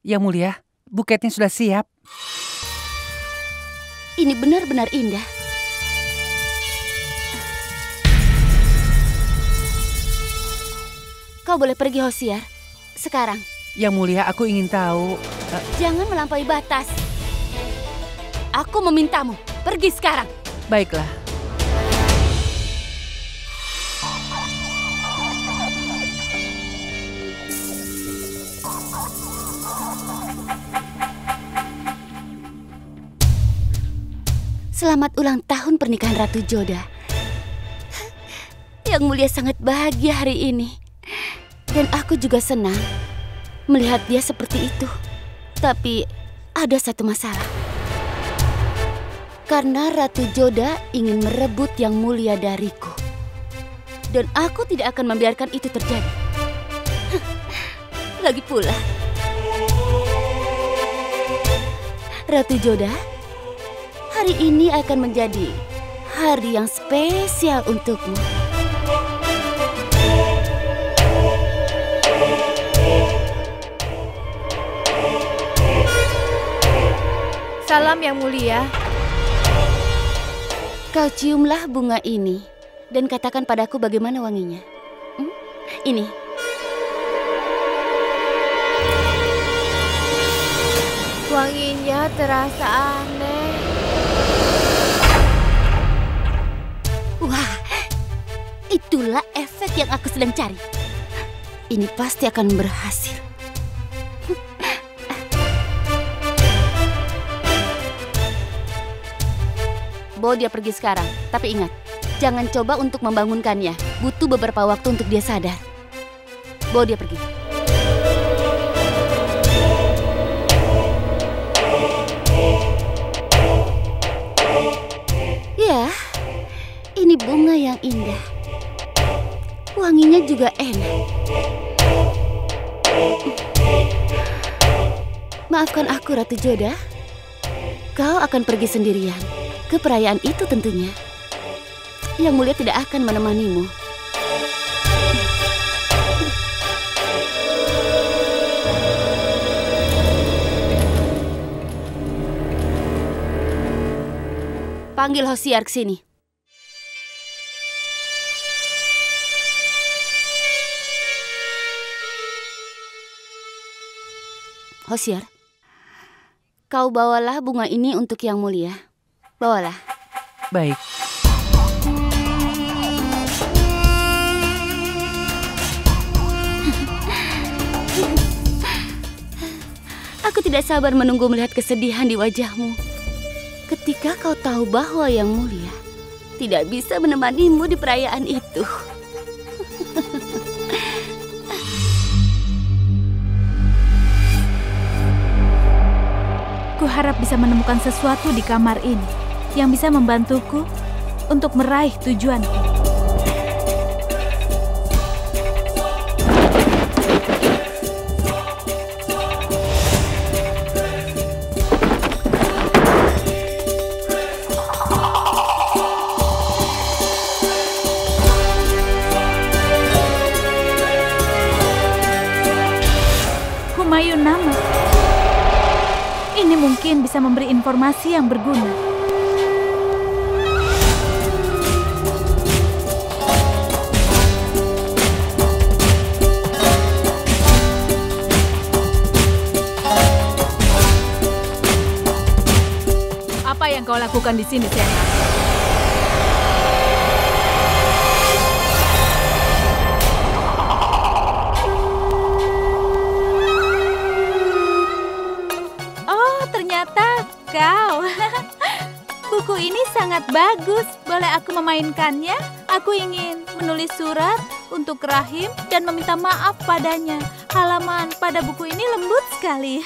Yang Mulia, buketnya sudah siap. Ini benar-benar indah. Kau boleh pergi, Hosiar. Sekarang. Yang Mulia, aku ingin tahu. Jangan melampaui batas. Aku memintamu, pergi sekarang. Baiklah. Selamat ulang tahun pernikahan Ratu Joda. Yang Mulia sangat bahagia hari ini. Dan aku juga senang melihat dia seperti itu. Tapi ada satu masalah. Karena Ratu Joda ingin merebut Yang Mulia dariku. Dan aku tidak akan membiarkan itu terjadi. Lagi pula, Ratu Joda, hari ini akan menjadi hari yang spesial untukmu. Salam Yang Mulia. Kau ciumlah bunga ini dan katakan padaku bagaimana wanginya. Ini. Wanginya terasa aneh. Wah, itulah efek yang aku sedang cari. Ini pasti akan berhasil. Bawa dia pergi sekarang. Tapi ingat, jangan coba untuk membangunkannya. Butuh beberapa waktu untuk dia sadar. Bawa dia pergi. Ya, ini bunga yang indah. Wanginya juga enak. Maafkan aku, Ratu Joda. Kau akan pergi sendirian. Ke perayaan itu tentunya. Yang Mulia tidak akan menemanimu. Panggil Hosiar ke sini. Hosiar, kau bawalah bunga ini untuk Yang Mulia. Bawalah. Baik. Aku tidak sabar menunggu melihat kesedihan di wajahmu. Ketika kau tahu bahwa Yang Mulia tidak bisa menemanimu di perayaan itu. Kuharap bisa menemukan sesuatu di kamar ini yang bisa membantuku untuk meraih tujuanku. Humayun Nama. Ini mungkin bisa memberi informasi yang berguna. Apa yang kau lakukan di sini, Sena? Oh, ternyata kau. Buku ini sangat bagus. Boleh aku memainkannya? Aku ingin menulis surat untuk Rahim dan meminta maaf padanya. Halaman pada buku ini lembut sekali.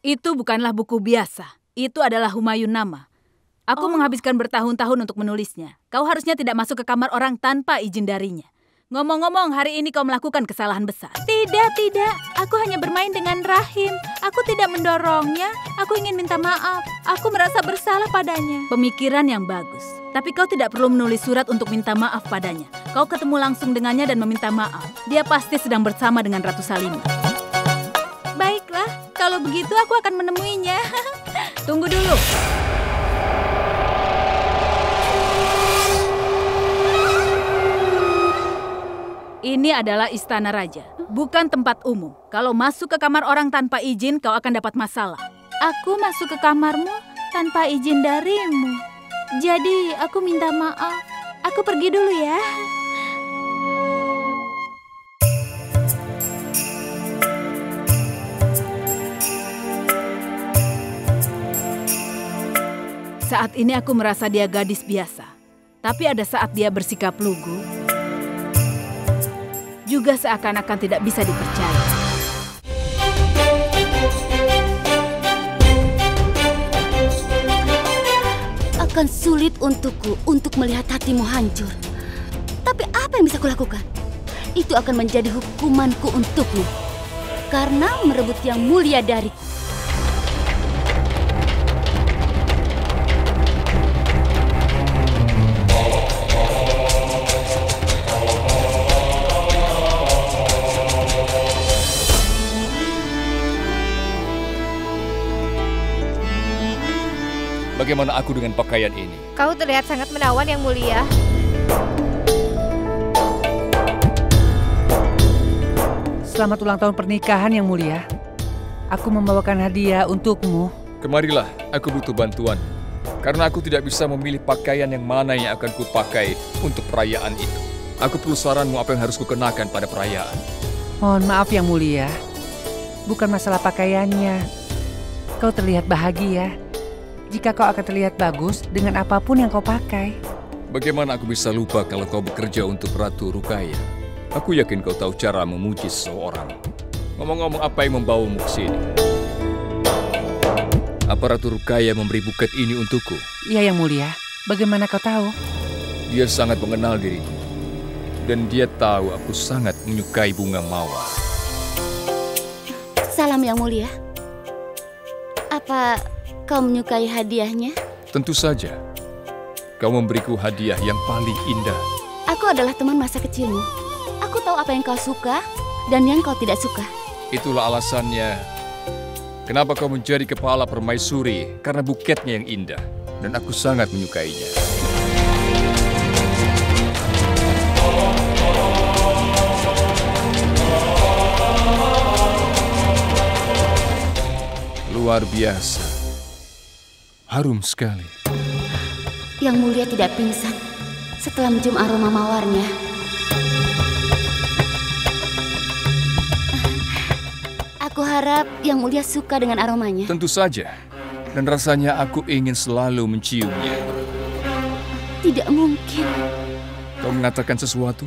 Itu bukanlah buku biasa. Itu adalah Humayun Nama. Aku menghabiskan bertahun-tahun untuk menulisnya. Kau harusnya tidak masuk ke kamar orang tanpa izin darinya. Ngomong-ngomong, hari ini kau melakukan kesalahan besar. Tidak. Aku hanya bermain dengan Rahim. Aku tidak mendorongnya. Aku ingin minta maaf. Aku merasa bersalah padanya. Pemikiran yang bagus. Tapi kau tidak perlu menulis surat untuk minta maaf padanya. Kau ketemu langsung dengannya dan meminta maaf. Dia pasti sedang bersama dengan Ratu Salimah. Baiklah, kau Kalau begitu aku akan menemuinya. Tunggu dulu. Ini adalah istana raja, bukan tempat umum. Kalau masuk ke kamar orang tanpa izin, kau akan dapat masalah. Aku masuk ke kamarmu tanpa izin darimu. Jadi, aku minta maaf. Aku pergi dulu ya. Saat ini aku merasa dia gadis biasa. Tapi ada saat dia bersikap lugu, juga seakan-akan tidak bisa dipercaya. Akan sulit untukku untuk melihat hatimu hancur. Tapi apa yang bisa kulakukan? Itu akan menjadi hukumanku untukmu. Karena merebut yang mulia dariku. Bagaimana aku dengan pakaian ini? Kau terlihat sangat menawan, Yang Mulia. Selamat ulang tahun pernikahan, Yang Mulia. Aku membawakan hadiah untukmu. Kemarilah, aku butuh bantuan. Karena aku tidak bisa memilih pakaian yang mana yang akan kupakai untuk perayaan itu. Aku perlu saranmu apa yang harus kukenakan pada perayaan. Mohon maaf, Yang Mulia. Bukan masalah pakaiannya. Kau terlihat bahagia jika kau akan terlihat bagus dengan apapun yang kau pakai. Bagaimana aku bisa lupa kalau kau bekerja untuk Ratu Rukaya? Aku yakin kau tahu cara memuji seseorang. Ngomong-ngomong, apa yang membawamu ke sini? Apa Ratu Rukaya memberi buket ini untukku? Iya, Yang Mulia. Bagaimana kau tahu? Dia sangat mengenal diriku. Dan dia tahu aku sangat menyukai bunga mawar. Salam Yang Mulia. Apa kau menyukai hadiahnya? Tentu saja. Kau memberiku hadiah yang paling indah. Aku adalah teman masa kecilmu. Aku tahu apa yang kau suka dan yang kau tidak suka. Itulah alasannya kenapa kau menjadi kepala permaisuri, karena buketnya yang indah. Dan aku sangat menyukainya. Luar biasa. Harum sekali. Yang Mulia tidak pingsan setelah mencium aroma mawarnya. Aku harap Yang Mulia suka dengan aromanya. Tentu saja. Dan rasanya aku ingin selalu menciumnya. Tidak mungkin. Kau mengatakan sesuatu?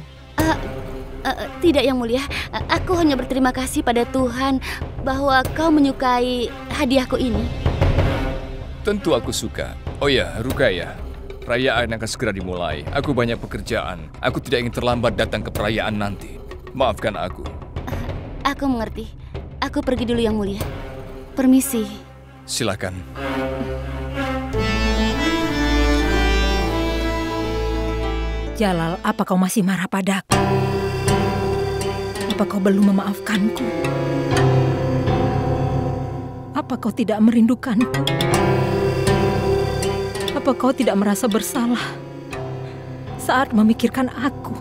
Tidak, Yang Mulia. Aku hanya berterima kasih pada Tuhan bahwa kau menyukai hadiahku ini. Tentu aku suka. Oh ya, Rukaya. Perayaan akan segera dimulai. Aku banyak pekerjaan. Aku tidak ingin terlambat datang ke perayaan nanti. Maafkan aku. Aku mengerti. Aku pergi dulu, Yang Mulia. Permisi. Silakan. Jalal, apa kau masih marah padaku? Apa kau belum memaafkanku? Apa kau tidak merindukanku? Apa kau tidak merasa bersalah saat memikirkan aku?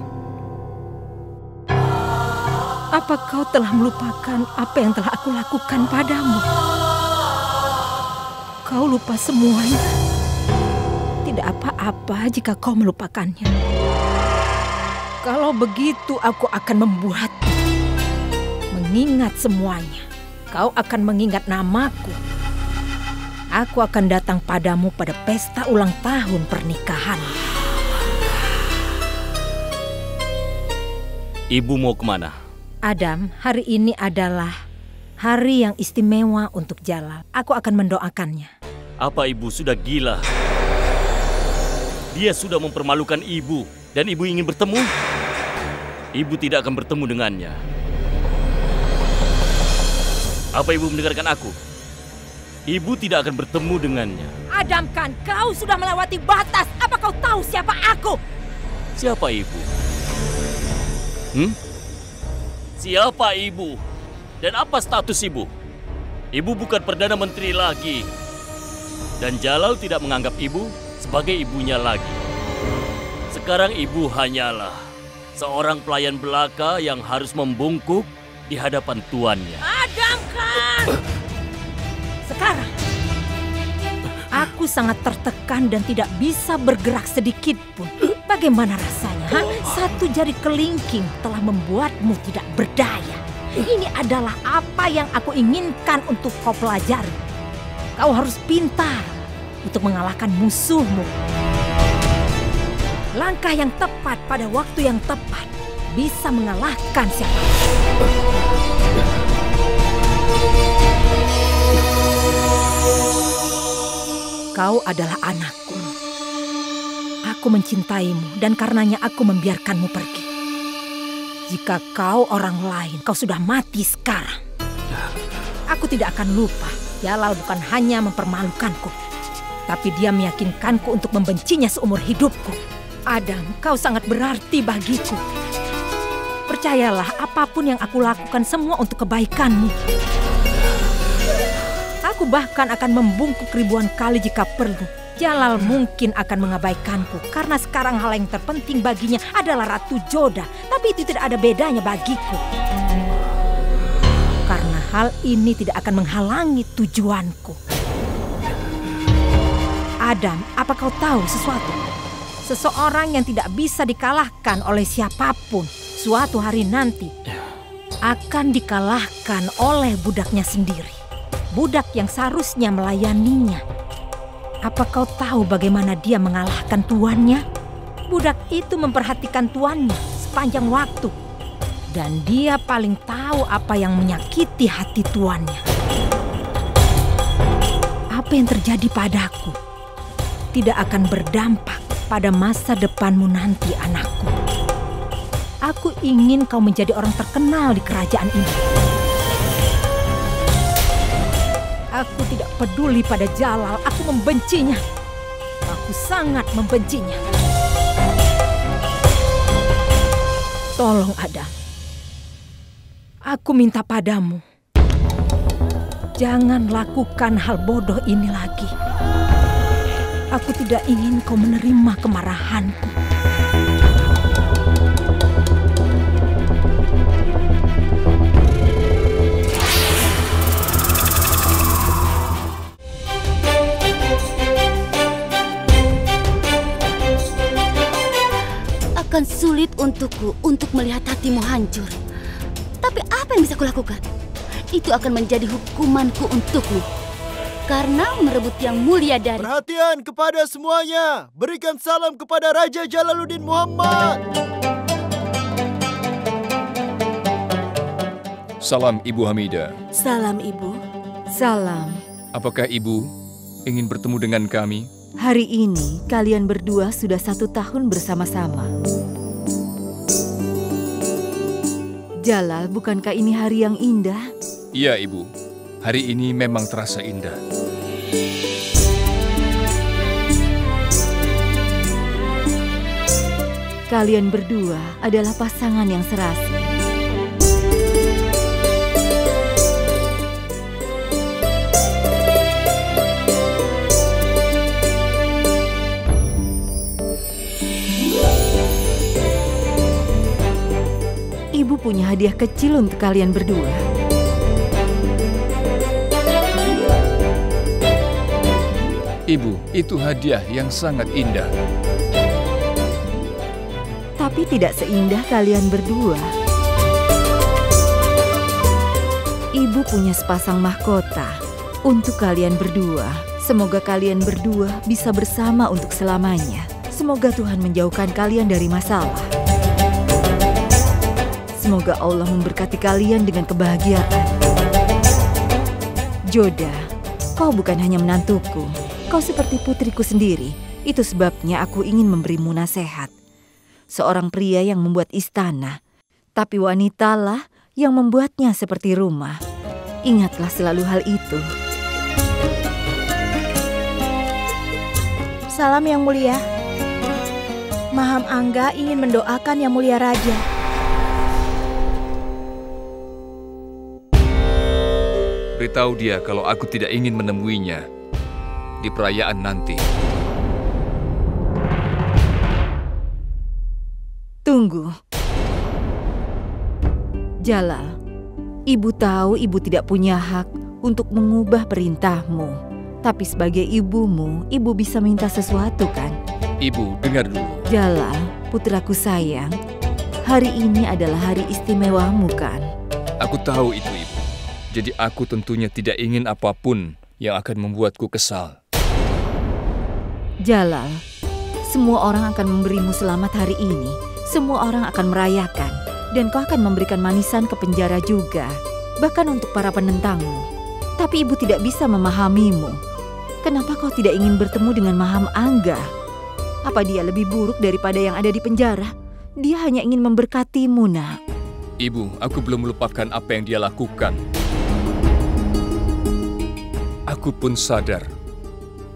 Apa kau telah melupakan apa yang telah aku lakukan padamu? Kau lupa semuanya. Tidak apa-apa jika kau melupakannya. Kalau begitu aku akan membuatmu mengingat semuanya. Kau akan mengingat namaku. Aku akan datang padamu pada pesta ulang tahun pernikahan. Ibu mau kemana? Adam, hari ini adalah hari yang istimewa untuk Jalal. Aku akan mendoakannya. Apa ibu sudah gila? Dia sudah mempermalukan ibu dan ibu ingin bertemu? Ibu tidak akan bertemu dengannya. Apa ibu mendengarkan aku? Ibu tidak akan bertemu dengannya. Adam, kan kau sudah melewati batas. Apa kau tahu siapa aku? Siapa ibu? Siapa ibu? Dan apa status ibu? Ibu bukan Perdana Menteri lagi. Dan Jalal tidak menganggap ibu sebagai ibunya lagi. Sekarang ibu hanyalah seorang pelayan belaka yang harus membungkuk di hadapan tuannya. Padamkan! Sekarang, aku sangat tertekan dan tidak bisa bergerak sedikit pun. Bagaimana rasanya? Satu jari kelingking telah membuatmu tidak berdaya. Ini adalah apa yang aku inginkan untuk kau pelajari. Kau harus pintar untuk mengalahkan musuhmu. Langkah yang tepat pada waktu yang tepat bisa mengalahkan siapa. Kau adalah anakku. Aku mencintaimu dan karenanya aku membiarkanmu pergi. Jika kau orang lain, kau sudah mati sekarang. Aku tidak akan lupa. Jalal bukan hanya mempermalukanku, tapi dia meyakinkanku untuk membencinya seumur hidupku. Adam, kau sangat berarti bagiku. Percayalah, apapun yang aku lakukan semua untuk kebaikanmu. Aku bahkan akan membungkuk ribuan kali jika perlu. Jalal mungkin akan mengabaikanku karena sekarang hal yang terpenting baginya adalah Ratu Joda. Tapi itu tidak ada bedanya bagiku. Karena hal ini tidak akan menghalangi tujuanku. Adam, apa kau tahu sesuatu? Seseorang yang tidak bisa dikalahkan oleh siapapun suatu hari nanti akan dikalahkan oleh budaknya sendiri. Budak yang seharusnya melayaninya. Apa kau tahu bagaimana dia mengalahkan tuannya? Budak itu memperhatikan tuannya sepanjang waktu. Dan dia paling tahu apa yang menyakiti hati tuannya. Apa yang terjadi padaku tidak akan berdampak pada masa depanmu nanti, anakku. Aku ingin kau menjadi orang terkenal di kerajaan ini. Aku tidak peduli pada Jalal, aku membencinya. Aku sangat membencinya. Tolong Adam, aku minta padamu, jangan lakukan hal bodoh ini lagi. Aku tidak ingin kau menerima kemarahanku. Akan sulit untukku untuk melihat hatimu hancur. Tapi apa yang bisa kulakukan? Itu akan menjadi hukumanku untukmu. Karena merebut yang mulia dari... Perhatian kepada semuanya. Berikan salam kepada Raja Jalaluddin Muhammad. Salam Ibu Hamidah. Salam Ibu. Salam. Apakah Ibu ingin bertemu dengan kami? Hari ini kalian berdua sudah 1 tahun bersama-sama. Jalal, bukankah ini hari yang indah? Iya Ibu, hari ini memang terasa indah. Kalian berdua adalah pasangan yang serasi. Ibu punya hadiah kecil untuk kalian berdua. Ibu, itu hadiah yang sangat indah. Tapi tidak seindah kalian berdua. Ibu punya sepasang mahkota untuk kalian berdua. Semoga kalian berdua bisa bersama untuk selamanya. Semoga Tuhan menjauhkan kalian dari masalah. Semoga Allah memberkati kalian dengan kebahagiaan. Joda, kau bukan hanya menantuku. Kau seperti putriku sendiri. Itu sebabnya aku ingin memberimu nasihat. Seorang pria yang membuat istana, tapi wanitalah yang membuatnya seperti rumah. Ingatlah selalu hal itu. Salam Yang Mulia. Maham Angga ingin mendoakan Yang Mulia Raja. Beritahu dia kalau aku tidak ingin menemuinya di perayaan nanti. Tunggu. Jalal, ibu tahu ibu tidak punya hak untuk mengubah perintahmu. Tapi sebagai ibumu, ibu bisa minta sesuatu kan? Ibu, dengar dulu. Jalal, putraku sayang, hari ini adalah hari istimewamu kan? Aku tahu itu, Ibu. Jadi aku tentunya tidak ingin apapun yang akan membuatku kesal. Jalal, semua orang akan memberimu selamat hari ini. Semua orang akan merayakan. Dan kau akan memberikan manisan ke penjara juga. Bahkan untuk para penentangmu. Tapi ibu tidak bisa memahamimu. Kenapa kau tidak ingin bertemu dengan Maham Angga? Apa dia lebih buruk daripada yang ada di penjara? Dia hanya ingin memberkatimu, nak. Ibu, aku belum melupakan apa yang dia lakukan. Aku pun sadar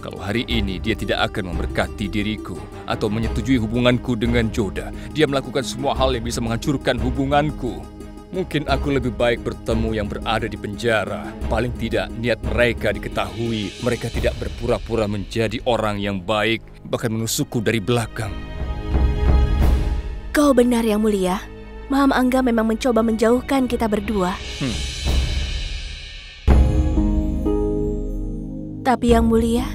kalau hari ini dia tidak akan memberkati diriku atau menyetujui hubunganku dengan Joda. Dia melakukan semua hal yang bisa menghancurkan hubunganku. Mungkin aku lebih baik bertemu yang berada di penjara. Paling tidak niat mereka diketahui. Mereka tidak berpura-pura menjadi orang yang baik, bahkan menusukku dari belakang. Kau benar, Yang Mulia. Maham Angga memang mencoba menjauhkan kita berdua. Tapi Yang Mulia,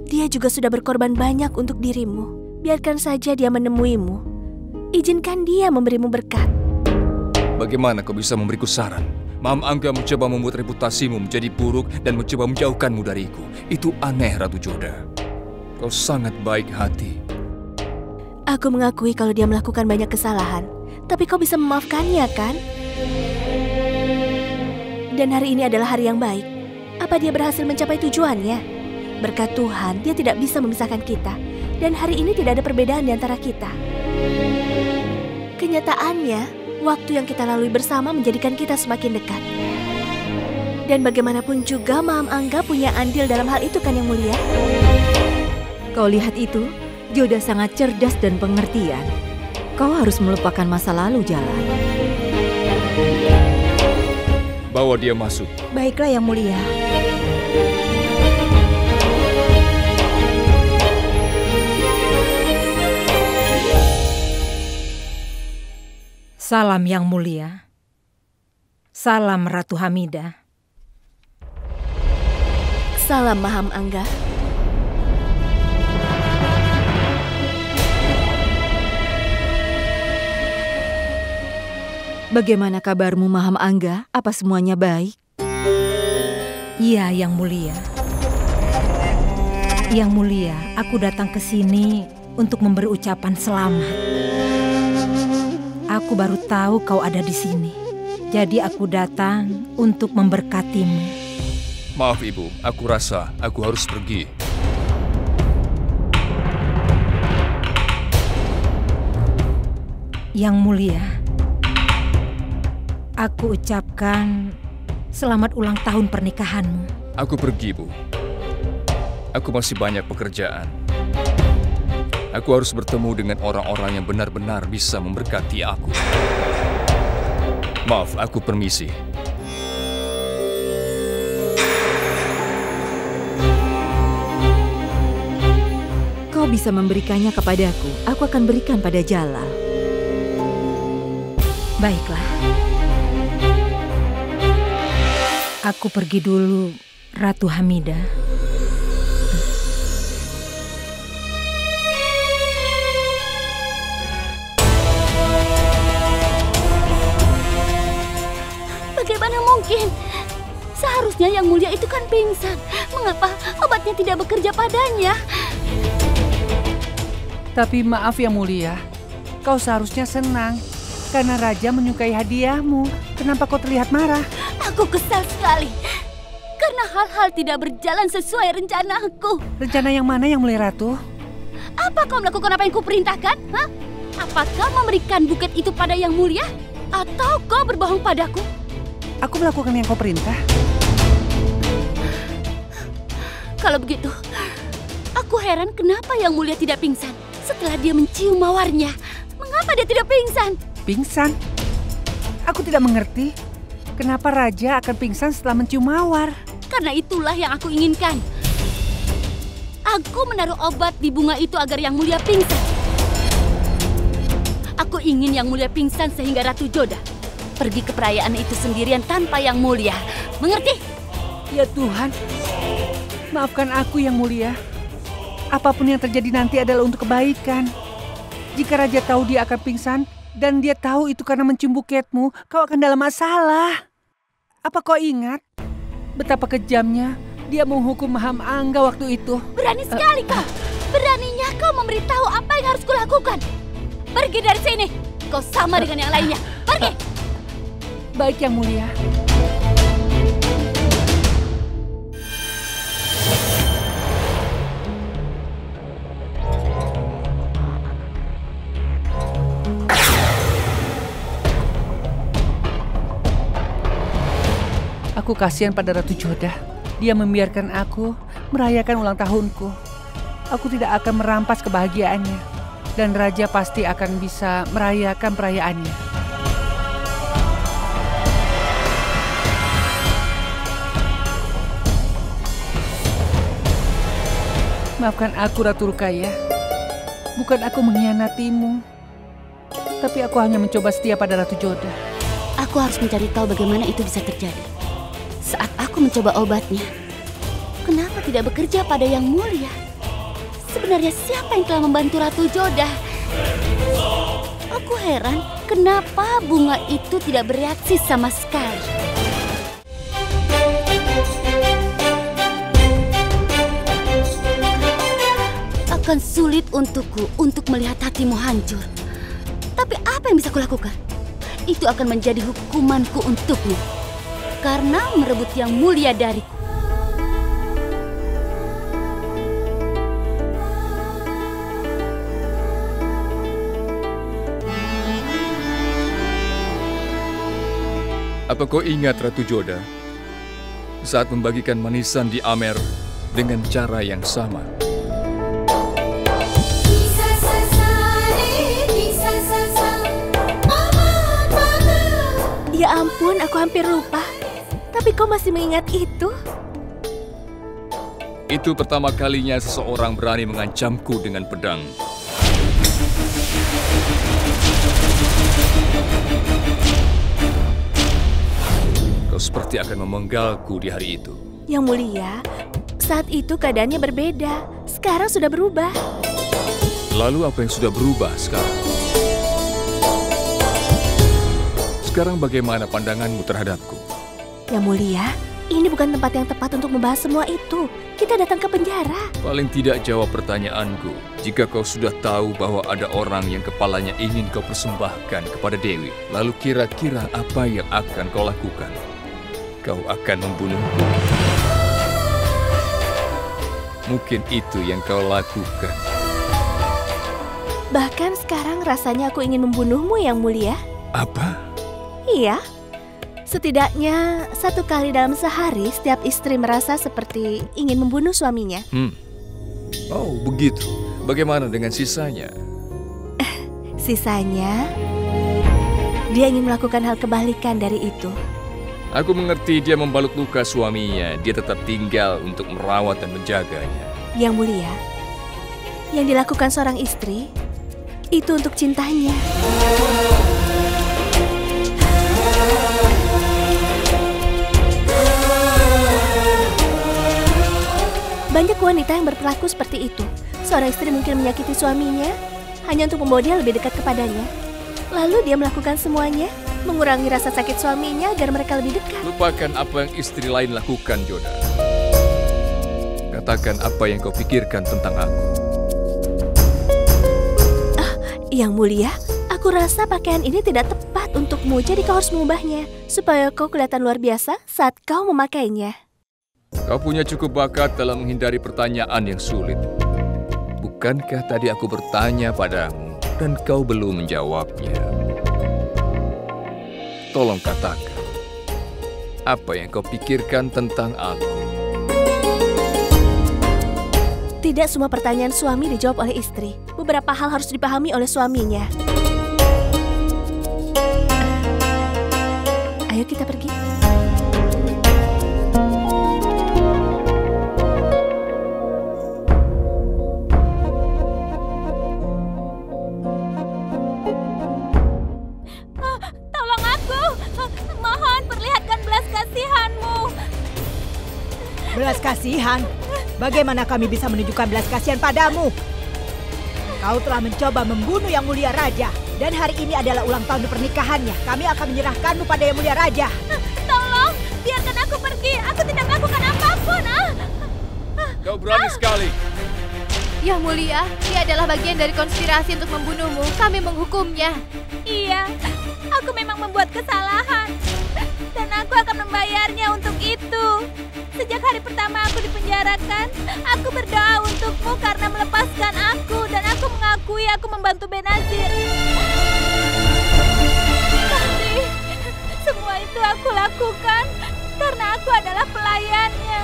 dia juga sudah berkorban banyak untuk dirimu. Biarkan saja dia menemuimu. Izinkan dia memberimu berkat. Bagaimana kau bisa memberiku saran? Maham Angga mencoba membuat reputasimu menjadi buruk dan mencoba menjauhkanmu dariku. Itu aneh, Ratu Joda. Kau sangat baik hati. Aku mengakui kalau dia melakukan banyak kesalahan. Tapi kau bisa memaafkannya, kan? Dan hari ini adalah hari yang baik. Apa dia berhasil mencapai tujuannya? Berkat Tuhan, dia tidak bisa memisahkan kita. Dan hari ini tidak ada perbedaan di antara kita. Kenyataannya, waktu yang kita lalui bersama menjadikan kita semakin dekat. Dan bagaimanapun juga Maham Angga punya andil dalam hal itu kan, Yang Mulia? Kau lihat itu, Joda sangat cerdas dan pengertian. Kau harus melupakan masa lalu, Jalal. Bawa dia masuk. Baiklah, Yang Mulia. Salam Yang Mulia. Salam Ratu Hamidah. Salam Maham Angga. Bagaimana kabarmu, Maham Angga? Apa semuanya baik? Iya, Yang Mulia. Yang Mulia, aku datang ke sini untuk memberi ucapan selamat. Aku baru tahu kau ada di sini. Jadi aku datang untuk memberkatimu. Maaf, Ibu. Aku rasa aku harus pergi. Yang Mulia, aku ucapkan selamat ulang tahun pernikahanmu. Aku pergi, Bu. Aku masih banyak pekerjaan. Aku harus bertemu dengan orang-orang yang benar-benar bisa memberkati aku. Maaf, aku permisi. Kau bisa memberikannya kepadaku. Aku akan berikan pada Jalal. Baiklah. Aku pergi dulu, Ratu Hamidah. Bagaimana mungkin? Seharusnya Yang Mulia itu kan pingsan. Mengapa obatnya tidak bekerja padanya? Tapi maaf Yang Mulia, kau seharusnya senang. Karena Raja menyukai hadiahmu. Kenapa kau terlihat marah? Aku kesal sekali. Karena hal-hal tidak berjalan sesuai rencanaku. Rencana yang mana Yang Mulia Ratu? Apa kau melakukan apa yang kuperintahkan? Hah? Apakah memberikan buket itu pada Yang Mulia? Atau kau berbohong padaku? Aku melakukan yang kau perintah. Kalau begitu, aku heran kenapa Yang Mulia tidak pingsan setelah dia mencium mawarnya. Mengapa dia tidak pingsan? Pingsan? Aku tidak mengerti. Kenapa raja akan pingsan setelah mencium mawar? Karena itulah yang aku inginkan. Aku menaruh obat di bunga itu agar Yang Mulia pingsan. Aku ingin Yang Mulia pingsan sehingga Ratu Joda pergi ke perayaan itu sendirian tanpa Yang Mulia. Mengerti? Ya Tuhan, maafkan aku Yang Mulia. Apapun yang terjadi nanti adalah untuk kebaikan. Jika raja tahu dia akan pingsan dan dia tahu itu karena mencium buketmu, kau akan dalam masalah. Apa kau ingat betapa kejamnya dia menghukum Maham Angga waktu itu? Berani sekali kau. Beraninya kau memberitahu apa yang harus kulakukan. Pergi dari sini. Kau sama dengan yang lainnya. Pergi. Baik Yang Mulia. Aku kasihan pada Ratu Joda. Dia membiarkan aku merayakan ulang tahunku. Aku tidak akan merampas kebahagiaannya. Dan raja pasti akan bisa merayakan perayaannya. Maafkan aku Ratu Rukaya. Bukan aku mengkhianatimu. Tapi aku hanya mencoba setia pada Ratu Joda. Aku harus mencari tahu bagaimana itu bisa terjadi. Saat aku mencoba obatnya, kenapa tidak bekerja pada Yang Mulia? Sebenarnya siapa yang telah membantu Ratu Joda? Aku heran kenapa bunga itu tidak bereaksi sama sekali. Akan sulit untukku untuk melihat hatimu hancur. Tapi apa yang bisa kulakukan? Itu akan menjadi hukumanku untukmu. Karena merebut Yang Mulia dariku. Apa kau ingat Ratu Joda saat membagikan manisan di Amer dengan cara yang sama? Ya ampun, aku hampir lupa. Tapi kau masih mengingat itu? Itu pertama kalinya seseorang berani mengancamku dengan pedang. Kau seperti akan memenggalku di hari itu. Yang Mulia, saat itu keadaannya berbeda. Sekarang sudah berubah. Lalu apa yang sudah berubah sekarang? Sekarang bagaimana pandanganmu terhadapku? Yang Mulia, ini bukan tempat yang tepat untuk membahas semua itu. Kita datang ke penjara. Paling tidak jawab pertanyaanku. Jika kau sudah tahu bahwa ada orang yang kepalanya ingin kau persembahkan kepada Dewi, lalu kira-kira apa yang akan kau lakukan? Kau akan membunuhku. Mungkin itu yang kau lakukan. Bahkan sekarang rasanya aku ingin membunuhmu, Yang Mulia. Apa? Iya. Setidaknya 1 kali dalam sehari setiap istri merasa seperti ingin membunuh suaminya. Oh, begitu. Bagaimana dengan sisanya? Sisanya, dia ingin melakukan hal kebalikan dari itu. Aku mengerti dia membalut luka suaminya. Dia tetap tinggal untuk merawat dan menjaganya. Yang Mulia, yang dilakukan seorang istri, itu untuk cintanya. Banyak wanita yang berperilaku seperti itu. Seorang istri mungkin menyakiti suaminya hanya untuk membawa dia lebih dekat kepadanya. Lalu dia melakukan semuanya, mengurangi rasa sakit suaminya agar mereka lebih dekat. Lupakan apa yang istri lain lakukan, Joda. Katakan apa yang kau pikirkan tentang aku. Yang Mulia, aku rasa pakaian ini tidak tepat untukmu, jadi kau harus mengubahnya supaya kau kelihatan luar biasa saat kau memakainya. Kau punya cukup bakat dalam menghindari pertanyaan yang sulit. Bukankah tadi aku bertanya padamu dan kau belum menjawabnya? Tolong katakan, apa yang kau pikirkan tentang aku? Tidak semua pertanyaan suami dijawab oleh istri. Beberapa hal harus dipahami oleh suaminya. Ayo kita pergi. Belas kasihan? Bagaimana kami bisa menunjukkan belas kasihan padamu? Kau telah mencoba membunuh Yang Mulia Raja. Dan hari ini adalah ulang tahun pernikahannya. Kami akan menyerahkanmu pada Yang Mulia Raja. Tolong, biarkan aku pergi. Aku tidak melakukan apapun. Kau berani sekali. Yang Mulia, dia adalah bagian dari konspirasi untuk membunuhmu. Kami menghukumnya. Iya, aku memang membuat kesalahan. Dan aku akan membayarnya untuk itu. Sejak hari pertama aku dipenjarakan, aku berdoa untukmu karena melepaskan aku. Dan aku mengakui aku membantu Benazir. Tapi semua itu aku lakukan karena aku adalah pelayannya.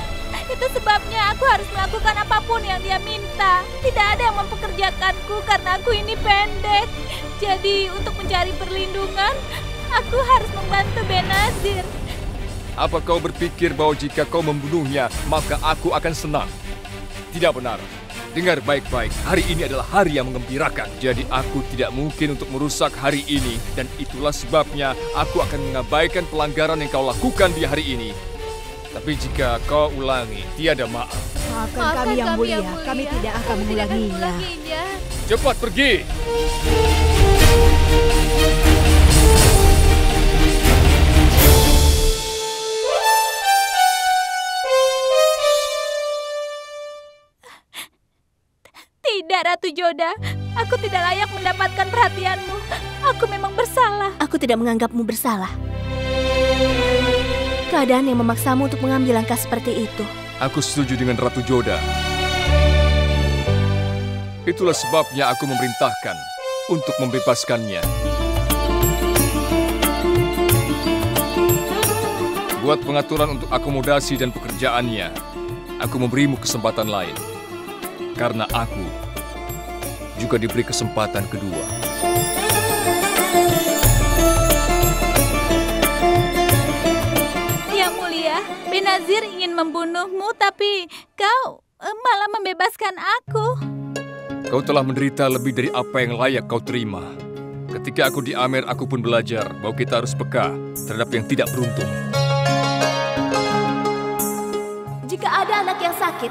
Itu sebabnya aku harus melakukan apapun yang dia minta. Tidak ada yang mempekerjakanku karena aku ini pendek. Jadi untuk mencari perlindungan, aku harus membantu Benazir. Apa kau berpikir bahwa jika kau membunuhnya, maka aku akan senang? Tidak benar. Dengar baik-baik, hari ini adalah hari yang mengembirakan. Jadi aku tidak mungkin untuk merusak hari ini. Dan itulah sebabnya aku akan mengabaikan pelanggaran yang kau lakukan di hari ini. Tapi jika kau ulangi, tiada maaf. Maafkan kami Yang Mulia, kami tidak akan mengulanginya. Cepat pergi! Tidak, Ratu Joda. Aku tidak layak mendapatkan perhatianmu. Aku memang bersalah. Aku tidak menganggapmu bersalah. Keadaan yang memaksamu untuk mengambil langkah seperti itu. Aku setuju dengan Ratu Joda. Itulah sebabnya aku memerintahkan untuk membebaskannya. Buat pengaturan untuk akomodasi dan pekerjaannya, aku memberimu kesempatan lain. Karena aku juga diberi kesempatan kedua. Yang Mulia, Benazir ingin membunuhmu, tapi kau malah membebaskan aku. Kau telah menderita lebih dari apa yang layak kau terima. Ketika aku di Amer, aku pun belajar bahwa kita harus peka terhadap yang tidak beruntung. Jika ada anak yang sakit,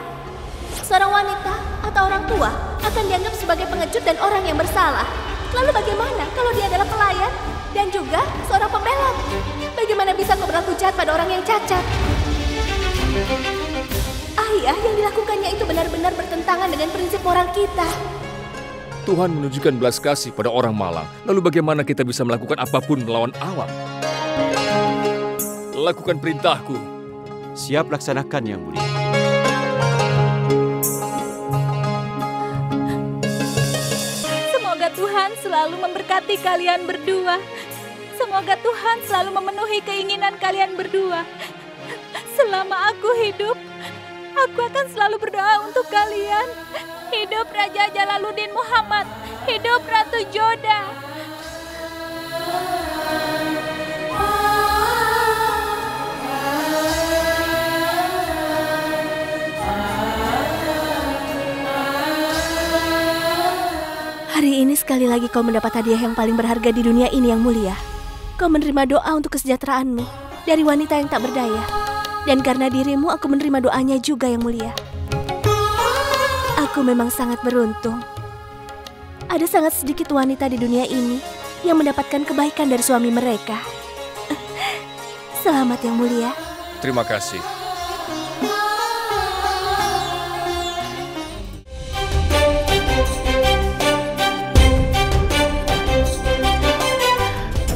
seorang wanita atau orang tua akan dianggap sebagai pengecut dan orang yang bersalah. Lalu bagaimana kalau dia adalah pelayan dan juga seorang pembela? Bagaimana bisa kau berlaku jahat pada orang yang cacat? Ayah, yang dilakukannya itu benar-benar bertentangan dengan prinsip moral kita. Tuhan menunjukkan belas kasih pada orang malang. Lalu bagaimana kita bisa melakukan apapun melawan alam? Lakukan perintahku. Siap laksanakan, Yang Mulia. Semoga Tuhan selalu memberkati kalian berdua. Semoga Tuhan selalu memenuhi keinginan kalian berdua. Selama aku hidup, aku akan selalu berdoa untuk kalian. Hidup Raja Jalaluddin Muhammad. Hidup Ratu Joda. Hari ini sekali lagi kau mendapat hadiah yang paling berharga di dunia ini, Yang Mulia. Kau menerima doa untuk kesejahteraanmu dari wanita yang tak berdaya. Dan karena dirimu, aku menerima doanya juga, Yang Mulia. Aku memang sangat beruntung. Ada sangat sedikit wanita di dunia ini yang mendapatkan kebaikan dari suami mereka. Selamat, Yang Mulia. Terima kasih.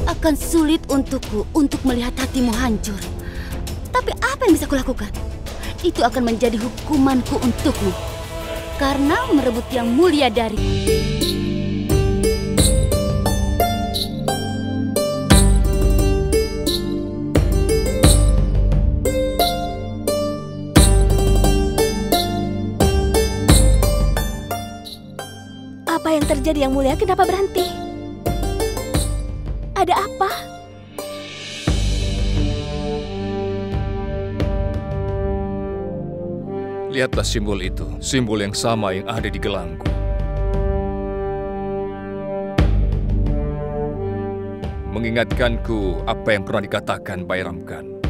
Akan sulit untukku untuk melihat hatimu hancur. Tapi apa yang bisa kulakukan? Itu akan menjadi hukumanku untukmu. Karena merebut yang mulia dariku. Apa yang terjadi, Yang Mulia? Kenapa berhenti? Ada apa? Lihatlah simbol itu, simbol yang sama yang ada di gelangku. Mengingatkanku apa yang pernah dikatakan Bayram Khan.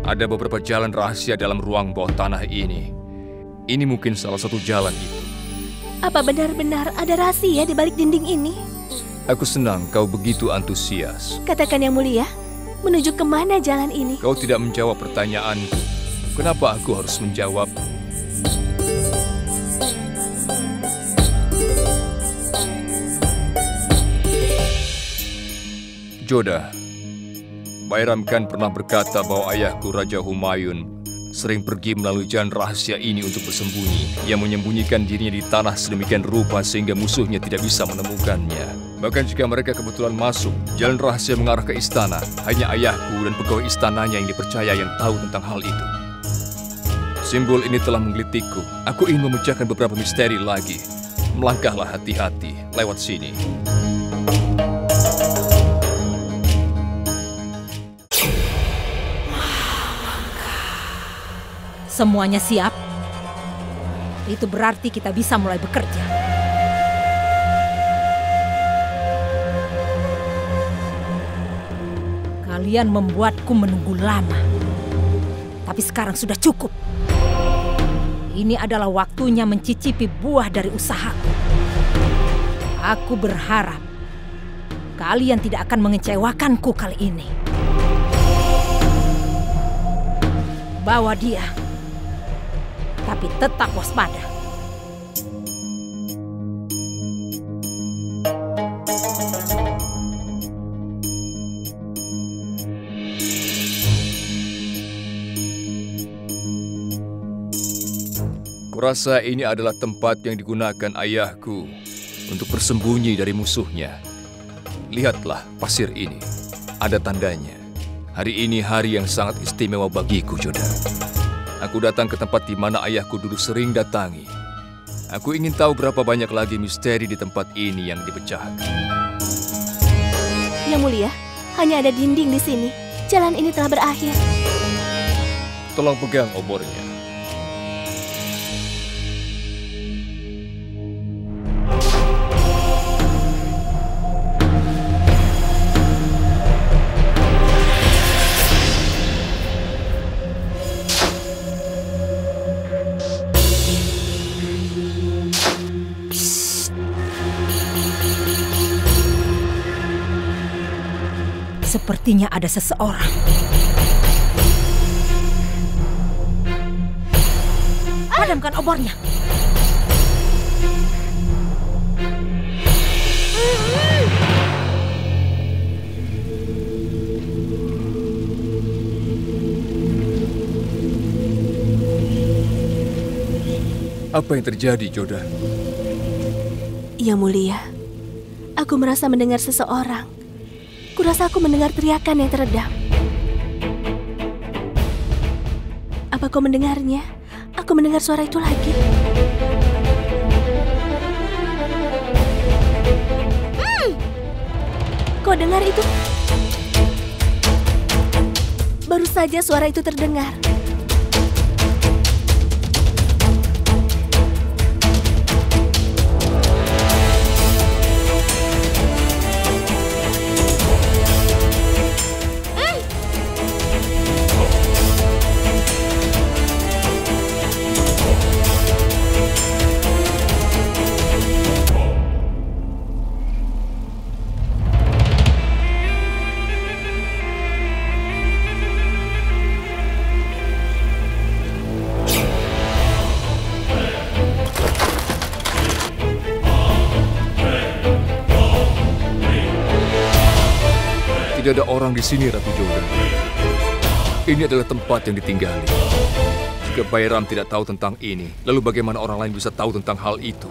Ada beberapa jalan rahasia dalam ruang bawah tanah ini. Ini mungkin salah satu jalan itu. Apa benar-benar ada rahasia di balik dinding ini? Aku senang kau begitu antusias. Katakan Yang Mulia, menuju kemana jalan ini? Kau tidak menjawab pertanyaanku. Kenapa aku harus menjawab? Joda, Bayram kan pernah berkata bahwa ayahku Raja Humayun sering pergi melalui jalan rahasia ini untuk bersembunyi. Ia menyembunyikan dirinya di tanah sedemikian rupa sehingga musuhnya tidak bisa menemukannya. Bahkan jika mereka kebetulan masuk, jalan rahasia mengarah ke istana. Hanya ayahku dan pegawai istananya yang dipercaya yang tahu tentang hal itu. Simbol ini telah menggelitikku. Aku ingin memecahkan beberapa misteri lagi. Melangkahlah hati-hati lewat sini. Semuanya siap? Itu berarti kita bisa mulai bekerja. Kalian membuatku menunggu lama. Tapi sekarang sudah cukup. Ini adalah waktunya mencicipi buah dari usahaku. Aku berharap kalian tidak akan mengecewakanku kali ini. Bawa dia. Tapi tetap waspada. Kurasa ini adalah tempat yang digunakan ayahku untuk bersembunyi dari musuhnya. Lihatlah pasir ini. Ada tandanya. Hari ini hari yang sangat istimewa bagiku, Joda. Aku datang ke tempat di mana ayahku dulu sering datangi. Aku ingin tahu berapa banyak lagi misteri di tempat ini yang dipecahkan. Yang Mulia, hanya ada dinding di sini. Jalan ini telah berakhir. Tolong pegang obornya. Sepertinya ada seseorang. Padamkan obornya. Apa yang terjadi, Joda? Yang Mulia, aku merasa mendengar seseorang. Kurasa aku mendengar teriakan yang teredam. Apa kau mendengarnya? Aku mendengar suara itu lagi. Kau dengar itu? Baru saja suara itu terdengar. Tidak ada orang di sini, Ratu Joda. Ini adalah tempat yang ditinggali. Jika Bayram tidak tahu tentang ini, lalu bagaimana orang lain bisa tahu tentang hal itu?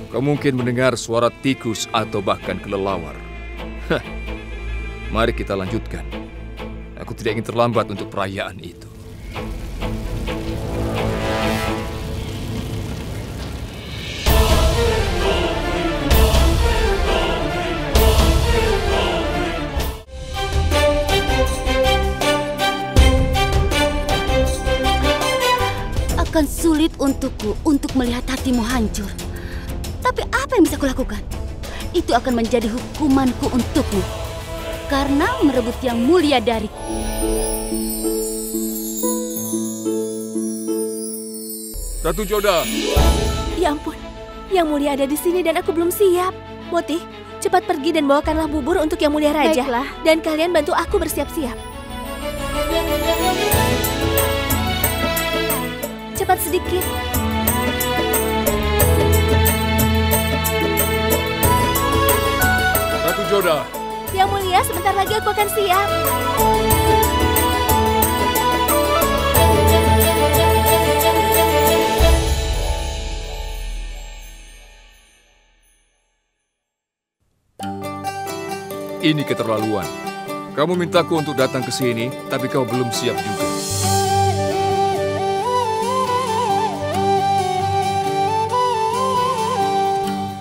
Kau mungkin mendengar suara tikus atau bahkan kelelawar. Hah. Mari kita lanjutkan. Aku tidak ingin terlambat untuk perayaan itu. Akan sulit untukku untuk melihat hatimu hancur. Tapi apa yang bisa kulakukan? Itu akan menjadi hukumanku untukmu. karena merebut yang mulia dariku. Ratu Joda. Ya ampun, Yang Mulia ada di sini dan aku belum siap. Moti, cepat pergi dan bawakanlah bubur untuk Yang Mulia Raja. Baiklah. Dan kalian bantu aku bersiap-siap. Cepat sedikit. Ratu Joda. Yang Mulia, sebentar lagi aku akan siap. Ini keterlaluan. Kamu mintaku untuk datang ke sini, tapi kau belum siap juga.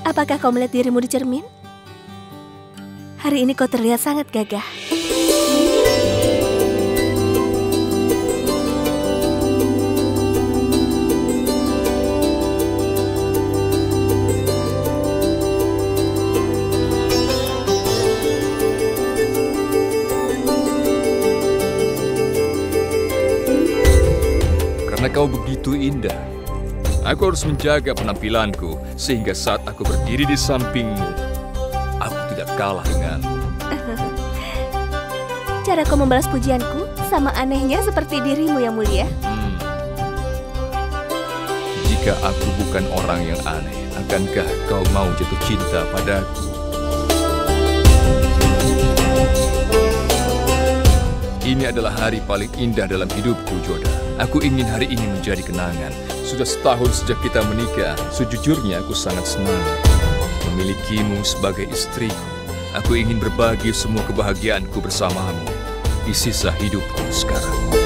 Apakah kau melihat dirimu di cermin? Hari ini kau terlihat sangat gagah. Karena kau begitu indah, aku harus menjaga penampilanku sehingga saat aku berdiri di sampingmu, aku tidak kalah denganmu. Cara kau membalas pujianku sama anehnya seperti dirimu Yang Mulia. Jika aku bukan orang yang aneh, akankah kau mau jatuh cinta padaku? Ini adalah hari paling indah dalam hidupku, Joda. Aku ingin hari ini menjadi kenangan. Sudah setahun sejak kita menikah. Sejujurnya aku sangat senang memilikimu sebagai istriku. Aku ingin berbagi semua kebahagiaanku bersamamu di sisa hidupku sekarang.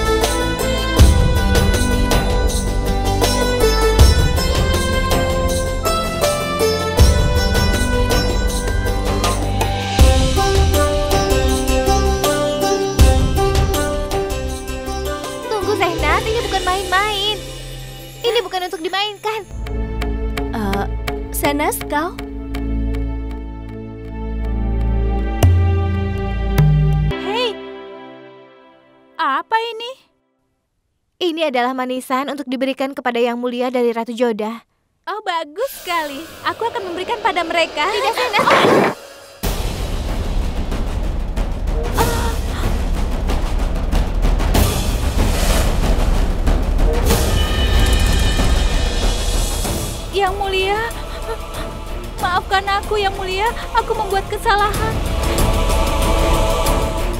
Ini bukan untuk dimainkan. Senas, kau? Hei, apa ini? Ini adalah manisan untuk diberikan kepada Yang Mulia dari Ratu Joda. Oh, bagus sekali. Aku akan memberikan pada mereka. Tidak, Senas. Yang Mulia, maafkan aku Yang Mulia, aku membuat kesalahan.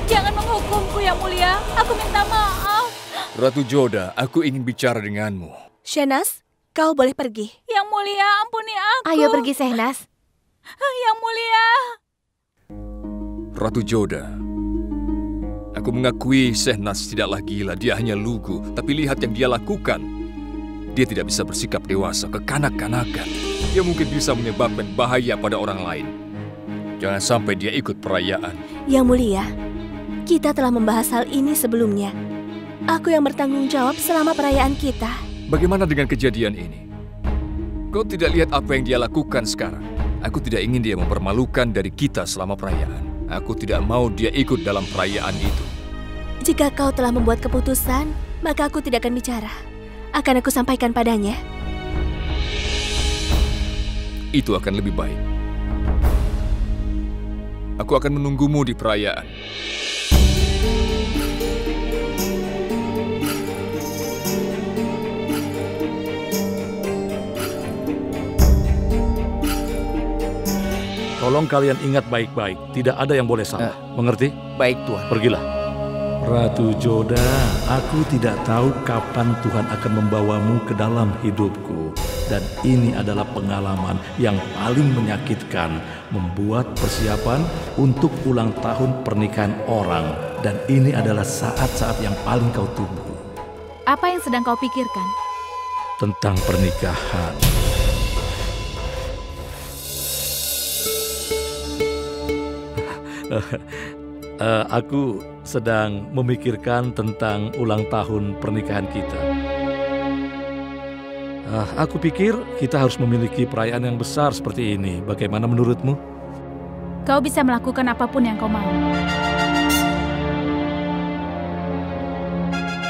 Jangan menghukumku Yang Mulia, aku minta maaf. Ratu Joda, aku ingin bicara denganmu. Shehnaz, kau boleh pergi. Yang Mulia, ampuni aku. Ayo pergi, Shehnaz. Yang Mulia. Ratu Joda, aku mengakui Shehnaz tidaklah gila, dia hanya lugu. Tapi lihat yang dia lakukan. Dia tidak bisa bersikap dewasa, kekanak-kanakan. Dia mungkin bisa menyebabkan bahaya pada orang lain. Jangan sampai dia ikut perayaan. Yang Mulia, kita telah membahas hal ini sebelumnya. Aku yang bertanggung jawab selama perayaan kita. Bagaimana dengan kejadian ini? Kau tidak lihat apa yang dia lakukan sekarang? Aku tidak ingin dia mempermalukan dari kita selama perayaan. Aku tidak mau dia ikut dalam perayaan itu. Jika kau telah membuat keputusan, maka aku tidak akan bicara. Akan aku sampaikan padanya. Itu akan lebih baik. Aku akan menunggumu di perayaan. Tolong kalian ingat baik-baik, tidak ada yang boleh salah. Mengerti? Baik, Tuan. Pergilah. Ratu Joda, aku tidak tahu kapan Tuhan akan membawamu ke dalam hidupku. Dan ini adalah pengalaman yang paling menyakitkan, membuat persiapan untuk ulang tahun pernikahan orang. Dan ini adalah saat-saat yang paling kau tunggu. Apa yang sedang kau pikirkan? Tentang pernikahan. Aku sedang memikirkan tentang ulang tahun pernikahan kita. Aku pikir kita harus memiliki perayaan yang besar seperti ini. Bagaimana menurutmu? Kau bisa melakukan apapun yang kau mau.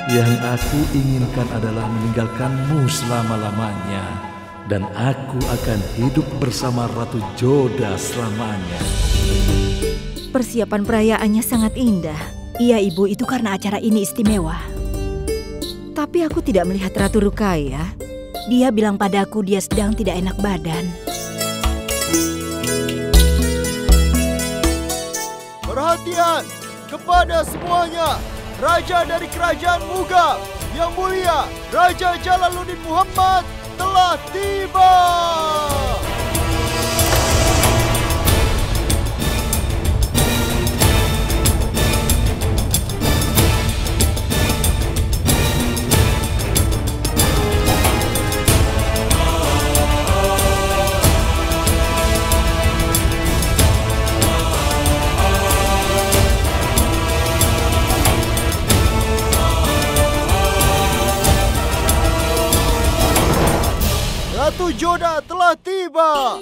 Yang aku inginkan adalah meninggalkanmu selama-lamanya. Dan aku akan hidup bersama Ratu Joda selamanya. Persiapan perayaannya sangat indah. Iya Ibu, itu karena acara ini istimewa. Tapi aku tidak melihat Ratu Rukaya. Dia bilang padaku dia sedang tidak enak badan. Perhatian kepada semuanya. Raja dari Kerajaan Muga, Yang Mulia Raja Jalaluddin Muhammad telah tiba. Ratu Joda telah tiba.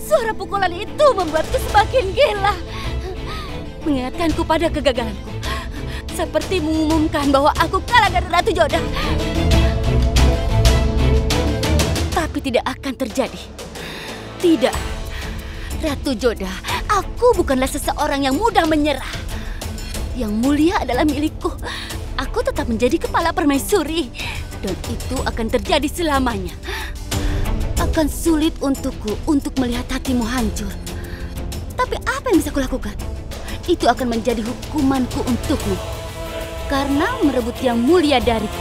Suara pukulan itu membuatku semakin gila. Mengingatkanku pada kegagalanku. Seperti mengumumkan bahwa aku kalah dari Ratu Joda. Tapi tidak akan terjadi. Tidak. Ratu Joda, aku bukanlah seseorang yang mudah menyerah. Yang mulia adalah milikku. Aku tetap menjadi kepala permaisuri. Dan itu akan terjadi selamanya. Akan sulit untukku untuk melihat hatimu hancur. Tapi apa yang bisa kulakukan? Itu akan menjadi hukumanku untukmu. Karena merebut yang mulia dariku.